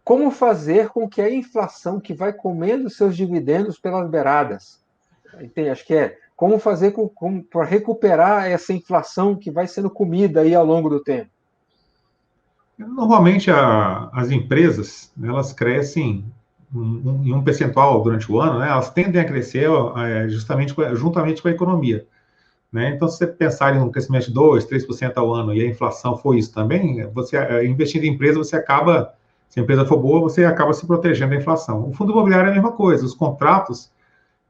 como fazer com que a inflação que vai comendo seus dividendos pelas beiradas, entende? Acho que é como fazer para recuperar essa inflação que vai sendo comida aí ao longo do tempo. Normalmente, as empresas, elas crescem em um percentual durante o ano, né? Elas tendem a crescer justamente juntamente com a economia. Né? Então, se você pensar em um crescimento de 2, 3% ao ano e a inflação for isso também, você investindo em empresa, você acaba, se a empresa for boa, você acaba se protegendo da inflação. O fundo imobiliário é a mesma coisa, os contratos,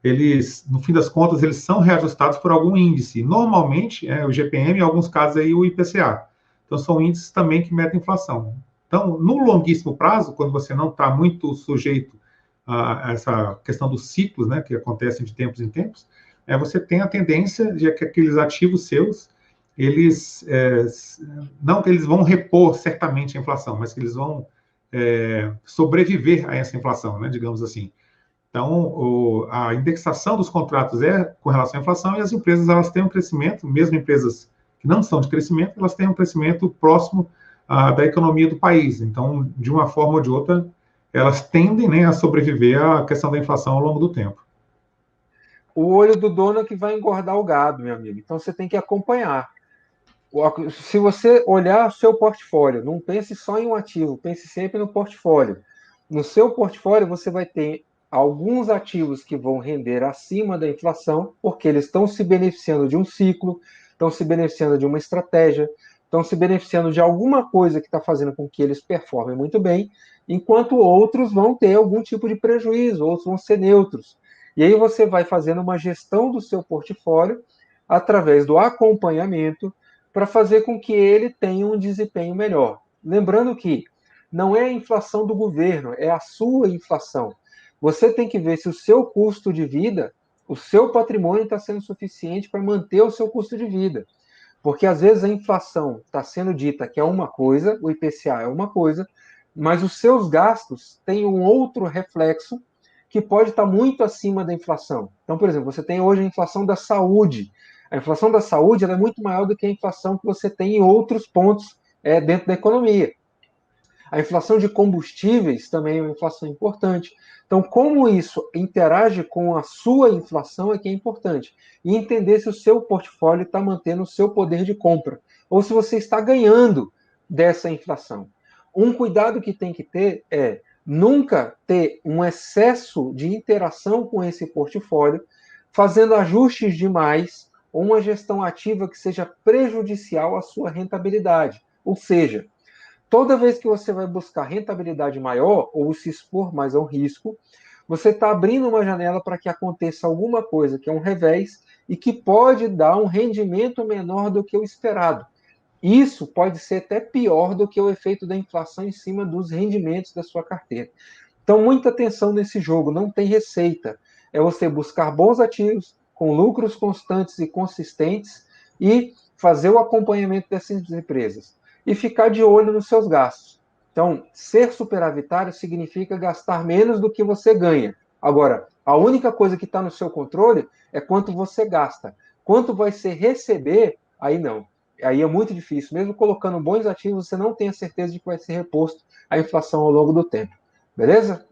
eles, no fim das contas, eles são reajustados por algum índice. Normalmente, o GPM, em alguns casos, aí, o IPCA. Então, são índices também que medem inflação. Então, no longuíssimo prazo, quando você não está muito sujeito a essa questão dos ciclos, né, que acontecem de tempos em tempos, você tem a tendência de que aqueles ativos seus, eles, não que eles vão repor certamente a inflação, mas que eles vão sobreviver a essa inflação, né, digamos assim. Então, a indexação dos contratos é com relação à inflação e as empresas elas têm um crescimento, mesmo empresas que não são de crescimento, elas têm um crescimento próximo da economia do país. Então, de uma forma ou de outra, elas tendem, né, a sobreviver à questão da inflação ao longo do tempo. O olho do dono é que vai engordar o gado, meu amigo. Então você tem que acompanhar. Se você olhar o seu portfólio, não pense só em um ativo, pense sempre no portfólio. No seu portfólio, você vai ter alguns ativos que vão render acima da inflação, porque eles estão se beneficiando de um ciclo, estão se beneficiando de uma estratégia, estão se beneficiando de alguma coisa que está fazendo com que eles performem muito bem, enquanto outros vão ter algum tipo de prejuízo, outros vão ser neutros. E aí você vai fazendo uma gestão do seu portfólio através do acompanhamento para fazer com que ele tenha um desempenho melhor. Lembrando que não é a inflação do governo, é a sua inflação. Você tem que ver se o seu custo de vida, o seu patrimônio está sendo suficiente para manter o seu custo de vida. Porque às vezes a inflação está sendo dita que é uma coisa, o IPCA é uma coisa, mas os seus gastos têm um outro reflexo que pode estar muito acima da inflação. Então, por exemplo, você tem hoje a inflação da saúde. A inflação da saúde é muito maior do que a inflação que você tem em outros pontos dentro da economia. A inflação de combustíveis também é uma inflação importante. Então, como isso interage com a sua inflação é que é importante. E entender se o seu portfólio está mantendo o seu poder de compra, ou se você está ganhando dessa inflação. Um cuidado que tem que ter é nunca ter um excesso de interação com esse portfólio, fazendo ajustes demais, ou uma gestão ativa que seja prejudicial à sua rentabilidade. Ou seja, toda vez que você vai buscar rentabilidade maior ou se expor mais ao risco, você está abrindo uma janela para que aconteça alguma coisa que é um revés e que pode dar um rendimento menor do que o esperado. Isso pode ser até pior do que o efeito da inflação em cima dos rendimentos da sua carteira. Então, muita atenção nesse jogo, não tem receita. É você buscar bons ativos, com lucros constantes e consistentes, e fazer o acompanhamento dessas empresas. E ficar de olho nos seus gastos. Então, ser superavitário significa gastar menos do que você ganha. Agora, a única coisa que está no seu controle é quanto você gasta. Quanto vai ser receber, aí não. Aí é muito difícil. Mesmo colocando bons ativos, você não tem a certeza de que vai ser reposto a inflação ao longo do tempo. Beleza?